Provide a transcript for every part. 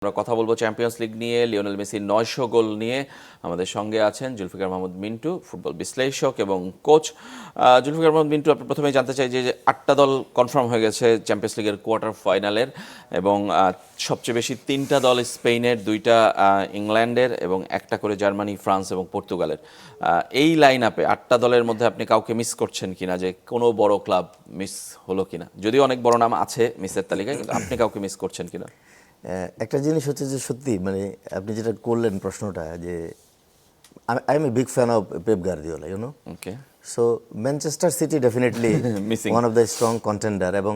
আমরা কথা বলবো চ্যাম্পিয়ন্স লিগ নিয়ে। লিওনেল মেসির 900 গোল নিয়ে আমাদের সঙ্গে আছেন জুলফিকার মাহমুদ মিন্টু, ফুটবল বিশ্লেষক এবং কোচ। জুলফিকার মাহমুদ মিন্টু, আপনি প্রথমেই জানতে চাই যে 8টা দল কনফার্ম হয়ে গেছে চ্যাম্পিয়ন্স লিগের কোয়ার্টার ফাইনালের, এবং সবচেয়ে বেশি 3টা দল স্পেনের, 2টা ইংল্যান্ডের এবং 1টা করে জার্মানি, ফ্রান্স এবং পর্তুগালের। এই লাইন আপে 8টা দলের মধ্যে আপনি কাউকে মিস করছেন কিনা, যে কোনো বড় ক্লাব মিস হলো কিনা? যদিও অনেক বড় নাম আছে মিসের তালিকায়, কিন্তু আপনি কাউকে মিস করছেন কিনা? একটা জিনিস হচ্ছে যে সত্যি মানে আপনি যেটা করলেন প্রশ্নটা, যে I am a big fan of Pep Guardiola, okay. So Manchester City definitely Missing. One of the strong contender. এবং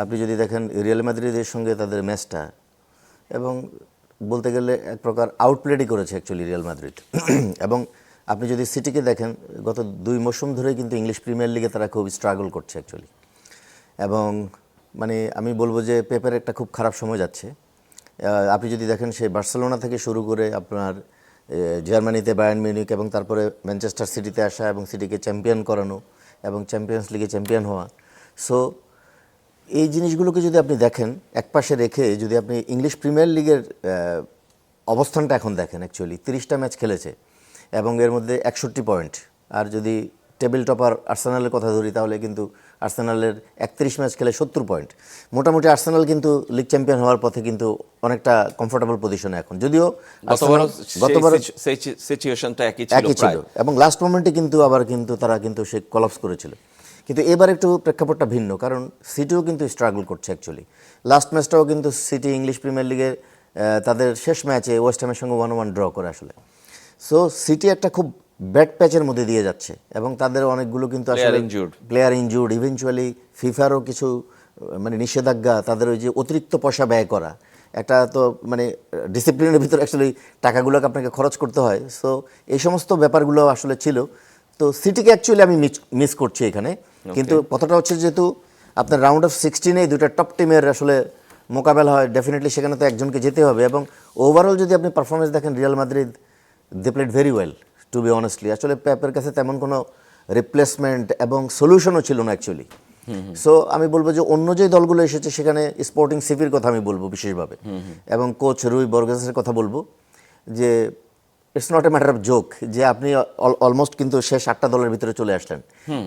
আপনি যদি দেখেন রিয়াল মাদ্রিদের সঙ্গে তাদের ম্যাচটা, এবং বলতে গেলে এক প্রকার আউটপ্লেডই করেছে অ্যাকচুয়ালি রিয়াল মাদ্রিদ। এবং আপনি যদি সিটিকে দেখেন, গত 2 মৌসুম ধরে কিন্তু ইংলিশ প্রিমিয়ার লিগে তারা খুব স্ট্রাগল করছে অ্যাকচুয়ালি। এবং মানে আমি বলবো যে পেপের একটা খুব খারাপ সময় যাচ্ছে। আপনি যদি দেখেন, সে বার্সেলোনা থেকে শুরু করে আপনার জার্মানিতে বায়ার্ন মিউনিক, এবং তারপরে ম্যানচেস্টার সিটিতে আসা এবং সিটিকে চ্যাম্পিয়ন করানো এবং চ্যাম্পিয়ন্স লিগে চ্যাম্পিয়ন হওয়া। সো এই জিনিসগুলোকে যদি আপনি দেখেন একপাশে রেখে, যদি আপনি ইংলিশ প্রিমিয়ার লিগের অবস্থানটা এখন দেখেন, অ্যাকচুয়ালি 30টা ম্যাচ খেলেছে এবং এর মধ্যে 61 পয়েন্ট। আর যদি টেবিল টপার আর্সেনালের কথা ধরি, তাহলে কিন্তু আর্সেনালের 31 ম্যাচ খেলে 70 পয়েন্ট। মোটামুটি আর্সেনাল কিন্তু লিগ চ্যাম্পিয়ন হওয়ার পথে কিন্তু অনেকটা কমফোর্টেবল পজিশনে এখন, যদিও গতবার সিচুয়েশনটা একই ছিল এবং লাস্ট মোমেন্টে কিন্তু আবার কিন্তু তারা কিন্তু সে কলাপস করেছিল। কিন্তু এবার একটু প্রেক্ষাপটটা ভিন্ন, কারণ সিটিও কিন্তু স্ট্রাগল করছে অ্যাকচুয়ালি। লাস্ট ম্যাচটাও কিন্তু সিটি ইংলিশ প্রিমিয়ার লিগের তাদের শেষ ম্যাচে ওয়েস্ট হ্যামের সঙ্গে 1-1 ড্র করে আসলে। সো সিটি একটা খুব ব্যাড প্যাচের মধ্যে দিয়ে যাচ্ছে, এবং তাদের অনেকগুলো কিন্তু আসলে প্লেয়ার ইনজুর্ড। ইভেনচুয়ালি ফিফারও কিছু মানে নিষেধাজ্ঞা, তাদের ওই যে অতিরিক্ত পয়সা ব্যয় করা, একটা তো মানে ডিসিপ্লিনের ভিতরে অ্যাকচুয়ালি টাকাগুলোকে আপনাকে খরচ করতে হয়। সো এই সমস্ত ব্যাপারগুলো আসলে ছিল। তো সিটিকে অ্যাকচুয়ালি আমি মিস করছি এখানে। কিন্তু কথাটা হচ্ছে, যেহেতু আপনার রাউন্ড অফ 16-এ 2টা টপ টিমের আসলে মোকাবেলা হয়, ডেফিনেটলি সেখানে তো একজনকে যেতে হবে। এবং ওভারঅল যদি আপনি পারফরমেন্স দেখেন, Real Madrid they played very well to be honestly. আসলে পেপের কাছে তেমন কোনো রিপ্লেসমেন্ট এবং সলিউশনও ছিল না অ্যাকচুয়ালি। সো আমি বলবো যে অন্য যে দলগুলো এসেছে, সেখানে স্পোর্টিং সিপির কথা আমি বলবো বিশেষভাবে, এবং কোচ রুই বর্গেসের কথা বলবো, যে it's not a matter of joke যে আপনি অলমোস্ট কিন্তু শেষ 8টা দলের ভিতরে চলে আসলেন,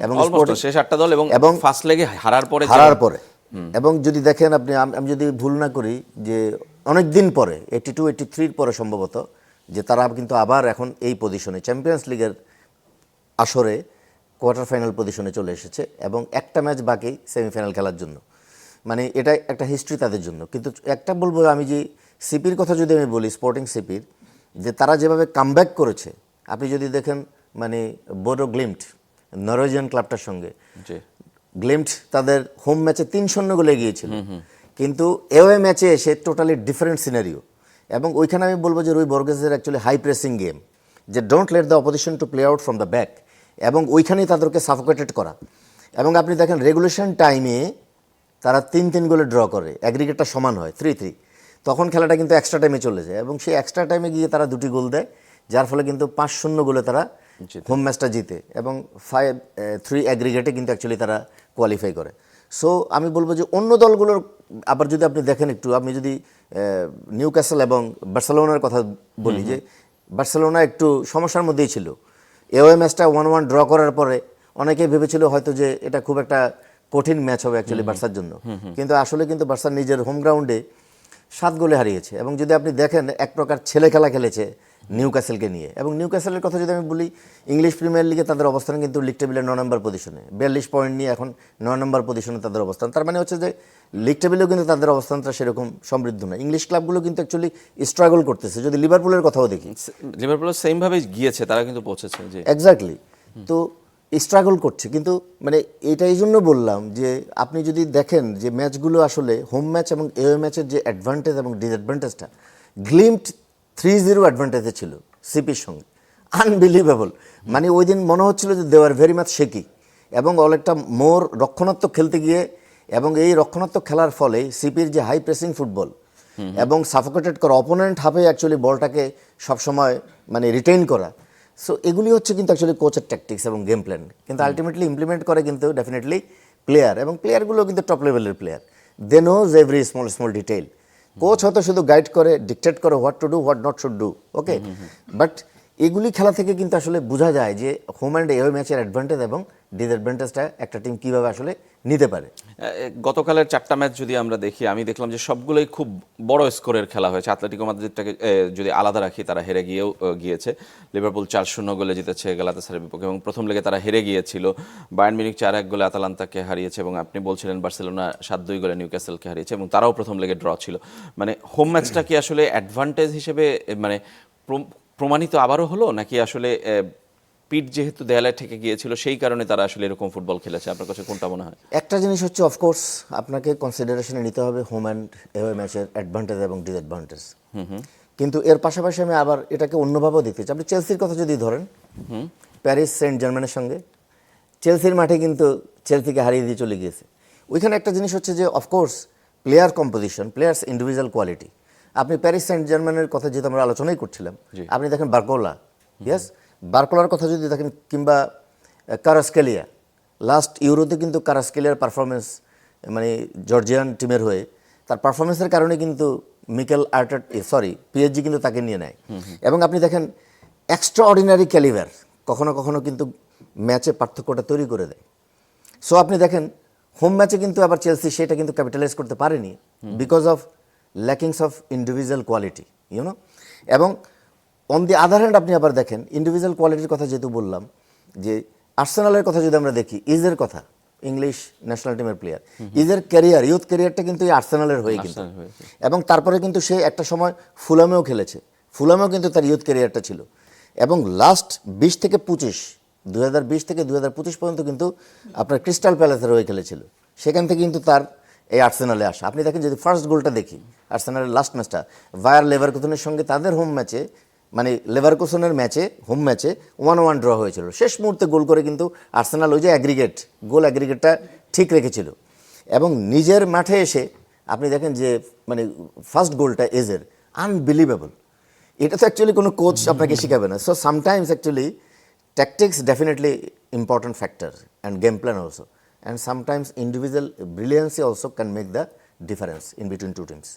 এবং শেষ 8টা দল এবং ফার্স্ট লেগে হারার পরে এবং যদি দেখেন আপনি, আমি যদি ভুল না করি, যে অনেক দিন পরে 82-83 পরে সম্ভবত, যে তারা কিন্তু আবার এখন এই পজিশনে চ্যাম্পিয়ন্স লিগের আসরে কোয়ার্টার ফাইনাল পজিশনে চলে এসেছে, এবং একটা ম্যাচ বাকি সেমিফাইনাল খেলার জন্য। মানে এটা একটা হিস্ট্রি তাদের জন্য। কিন্তু একটা বলবো আমি, যে সিপির কথা যদি আমি বলি, স্পোর্টিং সিপির, যে তারা যেভাবে কামব্যাক করেছে, আপনি যদি দেখেন মানে বোডো গ্লিম্ট নরওয়েজিয়ান ক্লাবটার সঙ্গে, গ্লিম্ট তাদের হোম ম্যাচে 3-0 গোলে এগিয়েছিল, কিন্তু এওয়ে ম্যাচে এসে টোটালি ডিফারেন্ট সিনারিও। এবং ওইখানে আমি বলবো যে রুই বর্গেসের অ্যাকচুয়ালি হাই প্রেসিং গেম, যে don't let the opposition to play out from the back, এবং ওইখানেই তাদেরকে সাফোকেটেড করা। এবং আপনি দেখেন রেগুলেশন টাইমে তারা 3-3 গোলে ড্র করে, অ্যাগ্রিগেটটা সমান হয় 3-3, তখন খেলাটা কিন্তু এক্সট্রা টাইমে চলে যায়, এবং সেই এক্সট্রা টাইমে গিয়ে তারা 2টি গোল দেয়, যার ফলে কিন্তু 5-0 গোলে তারা হোম ম্যাচটা জিতে, এবং 5-3 অ্যাগ্রিগেটে কিন্তু অ্যাকচুয়ালি তারা কোয়ালিফাই করে। সো আমি বলবো যে অন্য দলগুলোর আবার যদি আপনি দেখেন একটু, আপনি যদি নিউক্যাসল এবং বার্সেলোনার কথা বলি, যে বার্সেলোনা একটু সমস্যার মধ্যেই ছিল। এওয়ে ম্যাচটা 1-1 ড্র করার পরে অনেকেই ভেবেছিল হয়তো যে এটা খুব একটা কঠিন ম্যাচ হবে অ্যাকচুয়ালি বার্সার জন্য, কিন্তু আসলে কিন্তু বার্সা নিজের হোম গ্রাউন্ডে 7 গোলে হারিয়েছে। এবং যদি আপনি দেখেন, এক প্রকার ছেলে খেলা খেলেছে নিউক্যাসেলকে নিয়ে। এবং নিউক্যাসেলের কথা যদি আমি বলি, ইংলিশ প্রিমিয়ার লিগে তাদের অবস্থান কিন্তু লিগ টেবিলের 9 নম্বর পজিশনে, 42 পয়েন্ট নিয়ে এখন 9 নম্বর পজিশনে তাদের অবস্থান। তার মানে হচ্ছে যে লিগ টেবিলেও কিন্তু তাদের অবস্থানটা সেরকম সমৃদ্ধ না। ইংলিশ ক্লাবগুলো কিন্তু অ্যাকচুয়ালি স্ট্রাগল করতেছে। যদি লিভারপুলের কথাও দেখি, লিভারপুল সেমভাবে গিয়েছে, তারা কিন্তু পৌঁছেছে এক্স্যাক্টলি। তো স্ট্রাগল করছে, কিন্তু মানে এটা এই জন্য বললাম যে আপনি যদি দেখেন যে ম্যাচগুলো আসলে হোম ম্যাচ এবং এওয়ে ম্যাচের যে অ্যাডভান্টেজ এবং ডিসঅ্যাডভান্টেজটা, গ্লিম্ট 3-0 অ্যাডভান্টেজে ছিল সিপির সঙ্গে, আনবিলিভেবল। মানে ওই দিন মনে হচ্ছিল যে দে আর ভেরি মাচ শেকি, এবং অনেকটা মোর রক্ষণাত্মক খেলতে গিয়ে, এবং এই রক্ষণাত্মক খেলার ফলে সিপির যে হাই প্রেসিং ফুটবল এবং সাফোকেটেড করা, অপোনেন্ট হাফে অ্যাকচুয়ালি বলটাকে সবসময় মানে রিটেইন করা, সো এগুলি হচ্ছে কিন্তু অ্যাকচুয়ালি কোচের ট্যাকটিক্স এবং গেম প্ল্যান, কিন্তু আলটিমেটলি ইমপ্লিমেন্ট করে কিন্তু ডেফিনেটলি প্লেয়ার, এবং প্লেয়ারগুলো কিন্তু টপ লেভেলের player, they knows every small detail. Coach হয়তো শুধু গাইড করে, ডিকটেট করে what to do, what not should do, okay. But এগুলি খেলা থেকে কিন্তু আসলে বোঝা যায় যে হোম অ্যান্ড এওয়ে ম্যাচের অ্যাডভান্টেজ এবং ডিসঅ্যাডভান্টেজটা একটা টিম কীভাবে আসলে নিতে পারে। গতকালের 4টা ম্যাচ যদি আমরা দেখি, আমি দেখলাম যে সবগুলোই খুব বড় স্কোরের খেলা হয়েছে। আতলেটিকো মাদ্রিদটাকে যদি আলাদা রাখি, তারা হেরে গিয়েছে। লিভারপুল 4-0 গোলে জিতেছে গ্যালাতাসারাইয়ের বিপক্ষে, এবং প্রথম লেগে তারা হেরে গিয়েছিল। বায়ার্ন মিউনিখ 4-1 গোলে আতালান্তাকে হারিয়েছে, এবং আপনি বলছিলেন বার্সেলোনা 7-2 গোলে নিউক্যাসলকে হারিয়েছে, এবং তারাও প্রথম লেগে ড্র ছিল। মানে হোম ম্যাচটা কি আসলে অ্যাডভান্টেজ হিসেবে মানে প্রমাণিত আবারও হলো, নাকি আসলে পিট যেহেতু দেয়ালে ঠেকে গিয়েছিল সেই কারণে তারা আসলে এরকম ফুটবল খেলেছে? আপনার কাছে কোনটা মনে হয়? একটা জিনিস হচ্ছে, অফকোর্স আপনাকে কনসিডারেশনে নিতে হবে হোম অ্যান্ড এওয়ে ম্যাচের অ্যাডভান্টেজ এবং ডিসঅ্যাডভান্টেজ। কিন্তু এর পাশাপাশি আমি আবার এটাকে অন্যভাবেও দেখতে চাই। আপনি চেলসির কথা যদি ধরেন, প্যারিস সেন্ট জার্মানের সঙ্গে চেলসির মাঠে কিন্তু চেলসিকে হারিয়ে দিয়ে চলে গিয়েছে। ওইখানে একটা জিনিস হচ্ছে যে of course player composition, players individual quality. আপনি প্যারিস সেন্ট জার্মানের কথা যেহেতু আমরা আলোচনাই করছিলাম, আপনি দেখেন বার্কোলা, ইয়েস, বার্কোলার কথা যদি দেখেন, কিংবা কারাস্কেলিয়া, লাস্ট ইউরোতে কিন্তু কারাস্কেলিয়ার পারফরমেন্স, মানে জর্জিয়ান টিমের হয়ে তার পারফরমেন্সের কারণে কিন্তু মিকেল পিএসজি কিন্তু তাকে নিয়ে নেয়। এবং আপনি দেখেন এক্সট্রা অর্ডিনারি ক্যালিভার কখনো কখনো কিন্তু ম্যাচে পার্থক্যটা তৈরি করে দেয়। সো আপনি দেখেন হোম ম্যাচে কিন্তু আবার চেলসি সেটা কিন্তু ক্যাপিটালাইজ করতে পারেনি because of lackings of individual quality, you know. এবং অন দি আদার হ্যান্ড আপনি আবার দেখেন ইন্ডিভিজুয়াল কোয়ালিটির কথা যেহেতু বললাম, যে আর্সেনালের কথা যদি আমরা দেখি, ইজের কথা, ইংলিশ ন্যাশনাল টিমের প্লেয়ার, ইজের ক্যারিয়ার, ইউথ ক্যারিয়ারটা কিন্তু এই আর্সেনালের হয়ে কিন্তু, এবং তারপরে কিন্তু সে একটা সময় ফুলামেও খেলেছে, ফুলামেও কিন্তু তার ইউথ ক্যারিয়ারটা ছিল। এবং লাস্ট 2020 থেকে 2025 পর্যন্ত কিন্তু আপনার ক্রিস্টাল প্যালেসের হয়ে খেলেছিল, সেখান থেকে কিন্তু তার এই আর্সেনালে আসা। আপনি দেখেন যদি ফার্স্ট গোলটা দেখি আর্সেনালের লাস্ট ম্যাচটা ভায়ার লেভারকুসেনের সঙ্গে, তাদের হোম ম্যাচে, মানে লেভারকুসেনের ম্যাচে, হোম ম্যাচে 1-1 ড্র হয়েছিল। শেষ মুহূর্তে গোল করে কিন্তু আর্সেনাল ওই যে অ্যাগ্রিগেটটা ঠিক রেখেছিল। এবং নিজের মাঠে এসে আপনি দেখেন যে মানে ফার্স্ট গোলটা এজের আনবিলিভেবল। এটা তো অ্যাকচুয়ালি কোনো কোচ আপনাকে শেখাবে না। So sometimes actually tactics definitely important factor and game plan also, and sometimes individual brilliance also can make the difference in between two teams.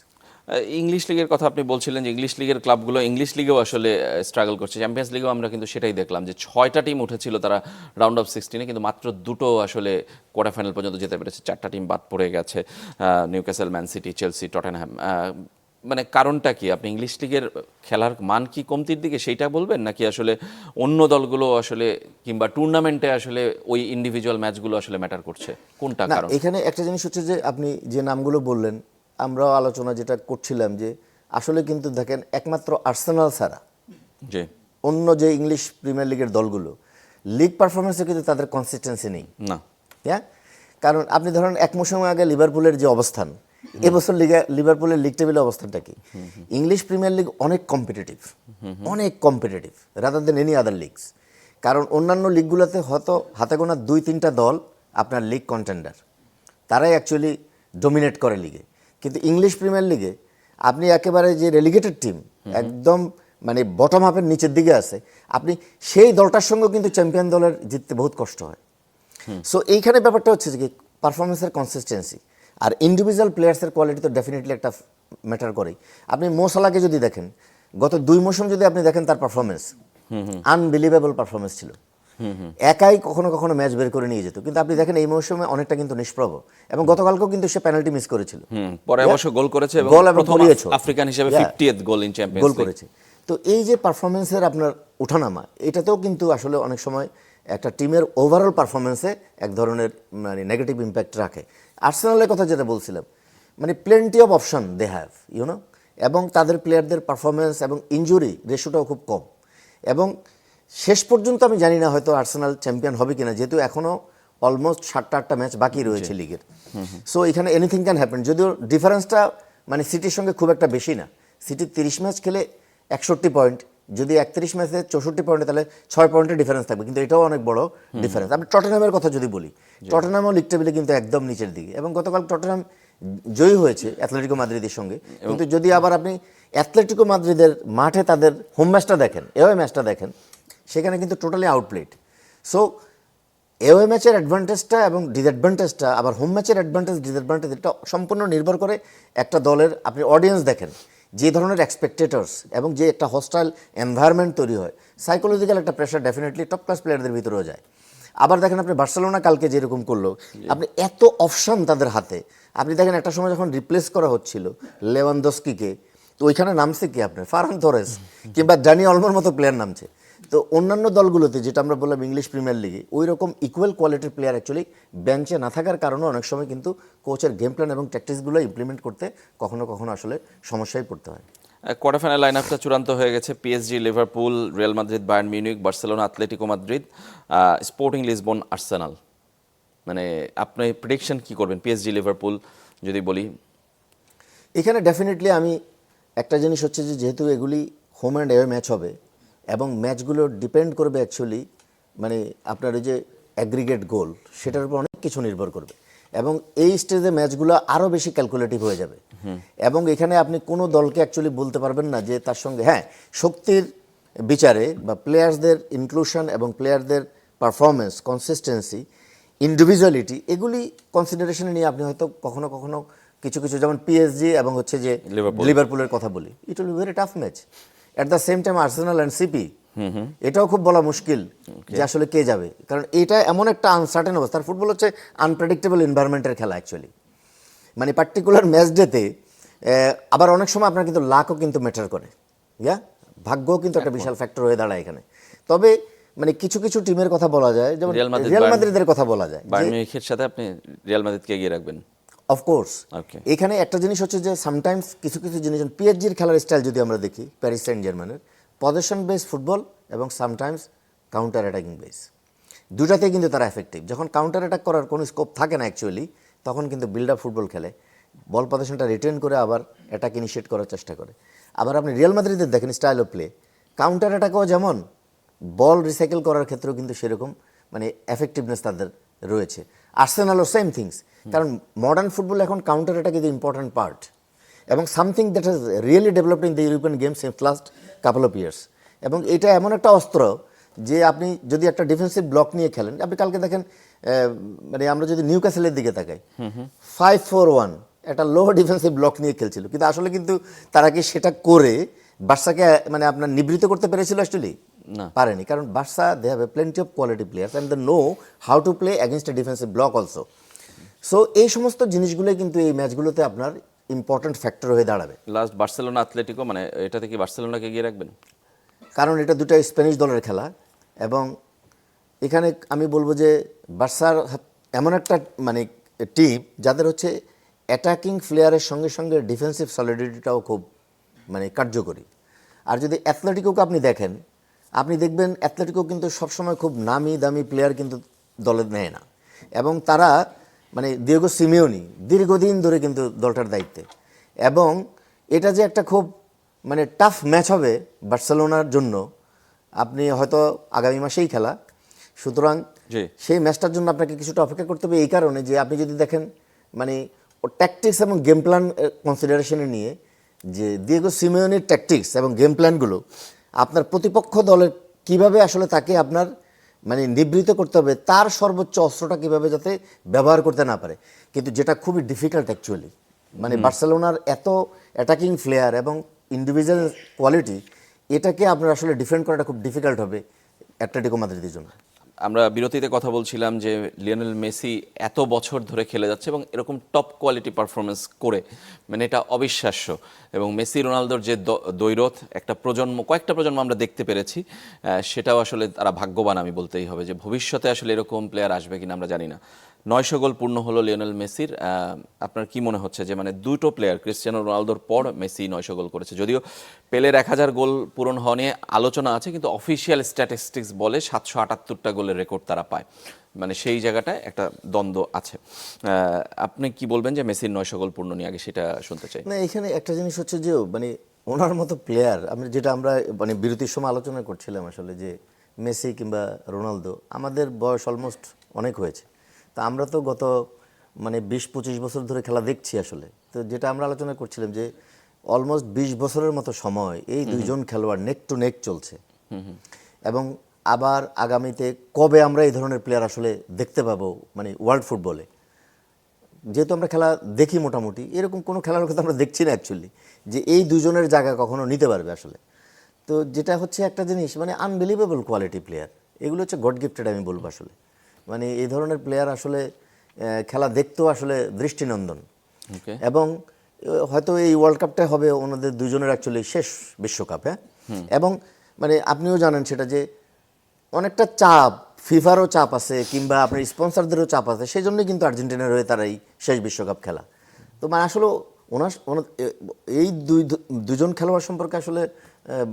English লিগের কথা আপনি বলছিলেন যে ইংলিশ লিগের ক্লাবগুলো ইংলিশ লিগেও আসলে স্ট্রাগল করছে। চ্যাম্পিয়ন্স লিগেও আমরা কিন্তু সেটাই দেখলাম যে 6টা টিম উঠেছিল তারা রাউন্ড অফ 16-এ, কিন্তু মাত্র 2টো আসলে কোয়ার্টার ফাইনাল পর্যন্ত যেতে পেরেছে। 4টা টিম বাদ পড়ে গেছে, Newcastle, man city, Chelsea, Tottenham. মানে কারণটা কি? আপনি ইংলিশ লিগের খেলার মান কি কমতির দিকে সেইটা বলবেন, নাকি আসলে অন্য দলগুলো আসলে কিংবা টুর্নামেন্টে আসলে ওই ইন্ডিভিজুয়াল ম্যাচগুলো আসলে ম্যাটার করছে? কোনটা না, কারণ? এখানে একটা জিনিস হচ্ছে যে আপনি যে নামগুলো বললেন, আমরাও আলোচনা যেটা করছিলাম যে আসলে কিন্তু দেখেন একমাত্র আর্সেনাল ছাড়া জি, অন্য যে ইংলিশ প্রিমিয়ার লিগের দলগুলো লিগ পারফরমেন্সে কিন্তু তাদের কনসিস্টেন্সি নেই। না, হ্যাঁ, কারণ আপনি ধরেন এক মৌসুম আগে লিভারপুলের যে অবস্থান, এবছর লিভারপুলের লিগ টেবিলের অবস্থানটা কি? ইংলিশ প্রিমিয়ার লিগ অনেক competitive rather than any other leagues. কারণ অন্যান্য লিগগুলোতে হয়তো হাতে গোনা 2-3টা দল আপনার লিগ কন্টেন্ডার, তারাই অ্যাকচুয়ালি ডোমিনেট করে লিগে। কিন্তু ইংলিশ প্রিমিয়ার লিগে আপনি একেবারে যে রেলিগেটেড টিম, একদম মানে বটম হাফের নিচের দিকে আছে, আপনি সেই দলটার সঙ্গেও কিন্তু চ্যাম্পিয়ন দলের জিততে বহুত কষ্ট হয়। সো এইখানে ব্যাপারটা হচ্ছে যে পারফরমেন্সের কনসিস্টেন্সি আর ইন্ডিভিজুয়াল প্লেয়ার্সের কোয়ালিটি তো ডেফিনেটলি একটা ম্যাটার করেই। আপনি মো সালাহকে যদি দেখেন, গত 2 মৌসুম যদি আপনি দেখেন, তার পারফরমেন্স আনবিলিভেবল পারফরমেন্স ছিল, একাই কখনো কখনো ম্যাচ বের করে নিয়ে যেত। কিন্তু আপনি দেখেন এই মৌসুমে অনেকটা কিন্তু নিষ্প্রভ, এবং গতকালকেও কিন্তু সে পেনাল্টি মিস করেছিল, পরে অবশ্য গোল করেছে এবং প্রথম আফ্রিকান হিসেবে 50th goal in champions league করেছে। তো এই যে পারফরমেন্সের আপনার ওঠানামা, এটাতেও কিন্তু আসলে অনেক সময় একটা টিমের ওভারঅল পারফরমেন্সে এক ধরনের মানে নেগেটিভ ইম্প্যাক্ট রাখে। আর্সেনালের কথা যেটা বলছিলাম, মানে plenty of option they have, you know, এবং তাদের প্লেয়ারদের পারফরমেন্স এবং ইনজুরি রেশোটাও খুব কম। এবং শেষ পর্যন্ত আমি জানি না হয়তো আর্সেনাল চ্যাম্পিয়ন হবে কিনা, যেহেতু এখনও অলমোস্ট 7টা-8টা ম্যাচ বাকি রয়েছে লিগের। সো এখানে এনিথিং ক্যান হ্যাপেন, যদিও ডিফারেন্সটা মানে সিটির সঙ্গে খুব একটা বেশি না। সিটি 30 ম্যাচ খেলে 61 পয়েন্ট, যদি 31 ম্যাচে 64 পয়েন্টে, তাহলে 6 পয়েন্টের ডিফারেন্স থাকবে, কিন্তু এটাও অনেক বড় ডিফারেন্স। আমি টটেনহ্যামের কথা যদি বলি, টটেনহ্যামও লিগ টেবিলে কিন্তু একদম নিচের দিকে, এবং গতকাল টটেনহ্যাম জয়ী হয়েছে অ্যাথলেটিকো মাদ্রিদের সঙ্গে। কিন্তু যদি আবার আপনি অ্যাথলেটিকো মাদ্রিদের মাঠে তাদের হোম ম্যাচটা দেখেন, এওয়ে ম্যাচটা দেখেন, সেখানে কিন্তু টোটালি আউটপ্লেড। সো এওয়ে ম্যাচের অ্যাডভান্টেজটা এবং ডিসঅ্যাডভান্টেজটা, আবার হোম ম্যাচের অ্যাডভান্টেজ ডিসঅ্যাডভান্টেজ, এটা সম্পূর্ণ নির্ভর করে একটা দলের আপনি অডিয়েন্স দেখেন, যে ধরনের এক্সপেক্টেটর্স এবং যে একটা হস্টাইল এনভায়রনমেন্ট তৈরি হয়, সাইকোলজিক্যাল একটা প্রেশার ডেফিনেটলি টপ ক্লাস প্লেয়ারদের ভিতরেও যায়। আবার দেখেন আপনি বার্সেলোনা কালকে যেরকম করলো, আপনি এত অপশন তাদের হাতে, আপনি দেখেন একটা সময় যখন রিপ্লেস করা হচ্ছিল লেভানডস্কিকে, তো ওইখানে নামছে কি আপনার ফারহান তোরেস কিংবা ডানি অলমোর মতো প্লেয়ার নামছে। তো অন্যান্য দলগুলোতে যেটা আমরা বললাম ইংলিশ প্রিমিয়ার লিগে, ওই রকম ইকুয়াল কোয়ালিটির প্লেয়ার অ্যাকচুয়ালি বেঞ্চে না থাকার কারণে অনেক সময় কিন্তু কোচের গেম প্ল্যান এবং ট্যাকটিক্সগুলো ইমপ্লিমেন্ট করতে কখনো কখনো আসলে সমস্যায় পড়তে হয়। কোয়ার্টার ফাইনাল লাইন আপটা চূড়ান্ত হয়ে গেছে। PSG, Liverpool, Real Madrid, Bayern Munich, Barcelona, Atletico Madrid, sporting Lisbon, Arsenal. মানে আপনি প্রেডিকশন কি করবেন পিএসজি লিভারপুল যদি বলি? এখানে ডেফিনেটলি আমি একটা জিনিস হচ্ছে যে যেহেতু এগুলি হোম অ্যান্ড অ্যাওয়ে ম্যাচ হবে এবং ম্যাচগুলো ডিপেন্ড করবে অ্যাকচুয়ালি মানে আপনার ওই যে অ্যাগ্রিগেট গোল, সেটার উপর অনেক কিছু নির্ভর করবে এবং এই স্টেজে ম্যাচগুলো আরও বেশি ক্যালকুলেটিভ হয়ে যাবে এবং এখানে আপনি কোনো দলকে অ্যাকচুয়ালি বলতে পারবেন না যে তার সঙ্গে হ্যাঁ শক্তির বিচারে বা প্লেয়ার্সদের ইনক্লুশন এবং প্লেয়ারদের পারফরমেন্স, কনসিস্টেন্সি, ইন্ডিভিজুয়ালিটি, এগুলি কনসিডারেশনে নিয়ে আপনি হয়তো কখনো কখনো কিছু কিছু, যেমন পিএসজি এবং হচ্ছে যে লিভারপুলের কথা বলি, it will be very tough match. At the same time Arsenal and CP, এটাও খুব বলা মুশকিল যে আসলে কে যাবে, কারণ এটা এমন একটা আনসার্টেন অবস্থা। আর ফুটবল হচ্ছে আনপ্রেডিক্টেবল এনভায়রনমেন্টের খেলা অ্যাকচুয়ালি, মানে পার্টিকুলার ম্যাচ ডেতে আবার অনেক সময় আপনার কিন্তু লাকও কিন্তু ম্যাটার করে, ভাগ্যও কিন্তু একটা বিশাল ফ্যাক্টর হয়ে দাঁড়ায় এখানে। তবে মানে কিছু কিছু টিমের কথা বলা যায়, যেমন রিয়াল মাদ্রিদের কথা বলা যায়, বায়ার্ন মিউনিখের সাথে আপনি রিয়াল মাদ্রিদকে এগিয়ে রাখবেন। অফকোর্স ওকে। এখানে একটা জিনিস হচ্ছে যে সামটাইমস কিছু কিছু জিনিস, পিএসজির খেলার স্টাইল যদি আমরা দেখি, প্যারিস সেন্ট জার্মানের পজিশন বেস ফুটবল এবং সামটাইমস কাউন্টার অ্যাটাকিং বেস, দুটাতেই কিন্তু তারা এফেক্টিভ। যখন কাউন্টার অ্যাটাক করার কোনো স্কোপ থাকে না অ্যাকচুয়ালি, তখন কিন্তু বিল্ড আপ ফুটবল খেলে, বল পজিশনটা রিটেন করে আবার অ্যাটাক ইনিশিয়েট করার চেষ্টা করে। আবার আপনি রিয়াল মাদ্রিদের দেখেন স্টাইল অফ প্লে, কাউন্টার অ্যাটাকও যেমন, বল রিসাইকেল করার ক্ষেত্রেও কিন্তু সেরকম মানে এফেক্টিভনেস তাদের রয়েছে। আর্সেনালও সেম থিংস, কারণ মডার্ন ফুটবল এখন counter attack is important part এবং something that has really developed in the European games in last couple of years. এবং এটা এমন একটা অস্ত্র যে আপনি যদি একটা ডিফেন্সিভ ব্লক নিয়ে খেলেন, আপনি কালকে দেখেন মানে আমরা যদি নিউক্যাসলের দিকে তাকাই, 5-4-1 একটা লো ডিফেন্সিভ ব্লক নিয়ে খেলছিল, কিন্তু আসলে কিন্তু তারা কি সেটা করে বার্সাকে মানে আপনার নিবৃত করতে পেরেছিল? অ্যাকচুয়ালি না, পারেনি, কারণ Barca they have a plenty of quality players and they know how to play against a defensive block also. So এই সমস্ত জিনিসগুলোই কিন্তু এই ম্যাচগুলোতে আপনার ইম্পর্ট্যান্ট ফ্যাক্টর হয়ে দাঁড়াবে। লাস্ট বার্সেলোনা আতলেটিকো, মানে এটাতে কি বার্সেলোনাকে এগিয়ে রাখবেন? কারণ এটা দুটো স্প্যানিশ দলের খেলা এবং এখানে আমি বলবো যে বার্সার এমন একটা মানে টিম যাদের হচ্ছে অ্যাটাকিং প্লেয়ারের সঙ্গে সঙ্গে ডিফেন্সিভ সলিডিটিটাও খুব মানে কার্যকরী। আর যদি অ্যাথলেটিকোকে আপনি দেখেন, আপনি দেখবেন অ্যাথলেটিকো কিন্তু সবসময় খুব নামি দামি প্লেয়ার কিন্তু দলে নেয় না এবং তারা মানে দিয়েগো সিমিওনি দীর্ঘদিন ধরে কিন্তু দলটার দায়িত্বে, এবং এটা যে একটা খুব মানে টাফ ম্যাচ হবে বার্সেলোনার জন্য, আপনি হয়তো আগামী মাসেই খেলা, সুতরাং সেই ম্যাচটার জন্য আপনাকে কিছুটা অপেক্ষা করতে হবে। এই কারণে যে আপনি যদি দেখেন মানে ট্যাকটিক্স এবং গেম প্ল্যান কনসিডারেশনে নিয়ে যে দিয়েগো সিমিওনির ট্যাকটিক্স এবং গেম প্ল্যানগুলো আপনার প্রতিপক্ষ দলের কিভাবে আসলে তাকে আপনার মানে নিবৃত করতে হবে, তার সর্বোচ্চ অস্ত্রটা কীভাবে যাতে ব্যবহার করতে না পারে, কিন্তু যেটা খুবই ডিফিকাল্ট অ্যাকচুয়ালি। মানে বার্সেলোনার এত অ্যাটাকিং প্লেয়ার এবং ইন্ডিভিজুয়াল কোয়ালিটি, এটাকে আপনার আসলে ডিফেন্ড করাটা খুব ডিফিকাল্ট হবে অ্যাটলেটিকো মাদ্রিদের জন্য। আমরা বিরতিতে কথা বলছিলাম যে লিওনেল মেসি এত বছর ধরে খেলে যাচ্ছে এবং এরকম টপ কোয়ালিটি পারফরমেন্স করে, মানে এটা অবিশ্বাস্য। এবং মেসি রোনালদোর যে দ্বৈরথ, একটা প্রজন্ম, কয়েকটা প্রজন্ম আমরা দেখতে পেরেছি, সেটাও আসলে তারা ভাগ্যবান আমি বলতেই হবে। যে ভবিষ্যতে আসলে এরকম প্লেয়ার আসবে কিনা আমরা জানি না। 900 গোল পূর্ণ হলো লিওনেল মেসির। আপনার কি মনে হচ্ছে যে মানে দুটো প্লেয়ার ক্রিস্টিয়ানো রোনালদোর পর মেসি 900 গোল করেছে? যদিও পেলের 1000 গোল পূরণ হওয়া নিয়ে আলোচনা আছে, কিন্তু অফিসিয়াল স্ট্যাটিস্টিক্স বলে 778টা গোলের রেকর্ড তারা পায়, মানে সেই জায়গাটায় একটা দ্বন্দ্ব আছে। আপনি কি বলবেন যে মেসির 900 গোল পূর্ণ নিয়ে? আগে সেটা শুনতে চাই। না, এখানে একটা জিনিস হচ্ছে যে মানে ওনার মতো প্লেয়ার, আমি যেটা আমরা মানে বিরতির সময় আলোচনা করছিলাম আসলে, যে মেসি কিংবা রোনালদো, আমাদের বয়স অলমোস্ট অনেক হয়েছে, তা আমরা তো গত মানে 20-25 বছর ধরে খেলা দেখছি আসলে। তো যেটা আমরা আলোচনা করছিলাম যে অলমোস্ট 20 বছরের মতো সময় এই দুইজন খেলোয়াড় নেক টু নেক চলছে এবং আবার আগামীতে কবে আমরা এই ধরনের প্লেয়ার আসলে দেখতে পাবো মানে ওয়ার্ল্ড ফুটবলে, যেহেতু আমরা খেলা দেখি মোটামুটি, এরকম কোনো খেলার কথা আমরা দেখছি না অ্যাকচুয়ালি, যে এই দুজনের জায়গা কখনো নিতে পারবে আসলে। তো যেটা হচ্ছে একটা জিনিস মানে আনবিলিভেবল কোয়ালিটি প্লেয়ার, এগুলো হচ্ছে গড গিফটেড আমি বলবো আসলে। মানে এই ধরনের প্লেয়ার আসলে খেলা দেখতেও আসলে দৃষ্টিনন্দন। ওকে, এবং হয়তো এই ওয়ার্ল্ড কাপটা হবে ওনাদের দুজনের অ্যাকচুয়ালি শেষ বিশ্বকাপ। হ্যাঁ, এবং মানে আপনিও জানেন সেটা যে অনেকটা চাপ, ফিফারও চাপ আছে কিংবা আপনার স্পন্সরদেরও চাপ আছে, সেই জন্যই কিন্তু আর্জেন্টিনার হয়ে তারা এই শেষ বিশ্বকাপ খেলা। তো মানে আসলে এই দুজন খেলোয়াড় সম্পর্কে আসলে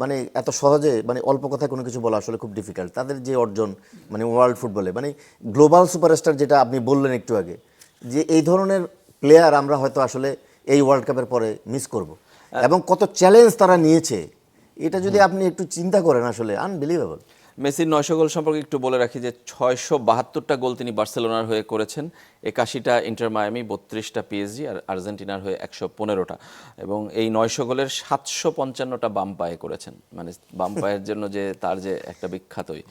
মানে এত সহজে মানে অল্প কথায় কোনো কিছু বলা আসলে খুব ডিফিকাল্ট। তাদের যে অর্জন মানে ওয়ার্ল্ড ফুটবলে মানে গ্লোবাল সুপারস্টার, যেটা আপনি বললেন একটু আগে, যে এই ধরনের প্লেয়ার আমরা হয়তো আসলে এই ওয়ার্ল্ড কাপের পরে মিস করব। এবং কত চ্যালেঞ্জ তারা নিয়েছে, এটা যদি আপনি একটু চিন্তা করেন আসলে আনবিলিভেবল। মেসির 900 গোল সম্পর্কে একটু বলে রাখি যে 672টা গোল তিনি বার্সেলোনার হয়ে করেছেন, 81টা ইন্টার মায়ামি, 32টা পিএসজি, আর আর্জেন্টিনার হয়ে 115টা। এবং এই 900 গোলের 755টা বাম পায়ে করেছেন। মানে বাম পায়ের জন্য যে তার যে একটা বিখ্যাতই।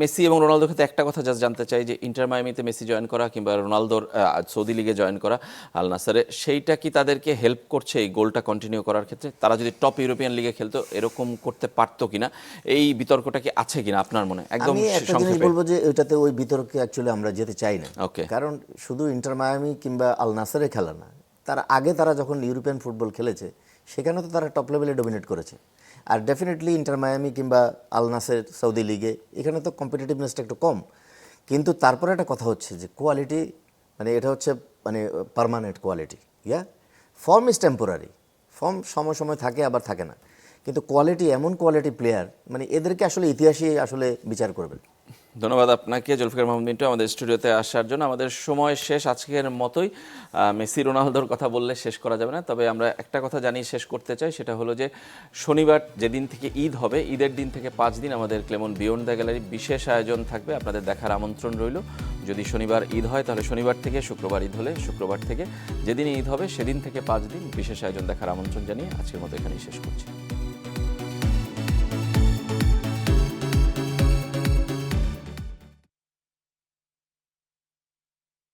মেসি এবং রোনালদোর ক্ষেত্রে একটা কথা জাস্ট জানতে চাই যে ইন্টার মায়ামিতে মেসি জয়েন করা কিংবা রোনালদোর সৌদি লিগে জয়েন করা আল নাসেরে, সেইটা কি তাদেরকে হেল্প করছে এই গোলটা কন্টিনিউ করার ক্ষেত্রে? তারা যদি টপ ইউরোপিয়ান লিগে খেলতো এরকম করতে পারতো কিনা, এই বিতর্কটা কি আছে কিনা আপনার মনে? একদম আমি একটা জিনিস সংক্ষেপে। বলবো যে ওইটাতে ওই বিতর্কে অ্যাকচুয়ালি আমরা যেতে চাই না। ওকে। কারণ শুধু ইন্টার মায়ামি কিংবা আল নাসেরে খেলা না, তার আগে তারা যখন ইউরোপিয়ান ফুটবল খেলেছে সেখানে তো তারা টপ লেভেলে ডমিনেট করেছে। আর ডেফিনেটলি ইন্টার মায়ামি কিংবা আল নাসের সৌদি লিগে এখানে তো কম্পিটিটিভনেসটা একটু কম। কিন্তু তারপরে একটা কথা হচ্ছে যে কোয়ালিটি, মানে এটা হচ্ছে মানে permanent quality. Yeah, form is temporary, form সময় সময় থাকে আবার থাকে না, কিন্তু কোয়ালিটি, এমন কোয়ালিটি প্লেয়ার মানে এদেরকে আসলে ইতিহাসই আসলে বিচার করবেন। ধন্যবাদ আপনাকে জুলফিকার মাহমুদ মিন্টু আমাদের স্টুডিওতে আসার জন্য। আমাদের সময় শেষ আজকের মতোই। মেসি রোনালদোর কথা বললে শেষ করা যাবে না, তবে আমরা একটা কথা জানিয়ে শেষ করতে চাই, সেটা হলো যে শনিবার যেদিন থেকে ঈদ হবে, ঈদের দিন থেকে 5 দিন আমাদের ক্লেমন বিয়ন্ড দ্য গ্যালারি বিশেষ আয়োজন থাকবে, আপনাদের দেখার আমন্ত্রণ রইল। যদি শনিবার ঈদ হয় তাহলে শনিবার থেকে, শুক্রবার ঈদ হলে শুক্রবার থেকে, যেদিন ঈদ হবে সেদিন থেকে 5 দিন বিশেষ আয়োজন দেখার আমন্ত্রণ জানিয়ে আজকের মতো এখানেই শেষ করছি।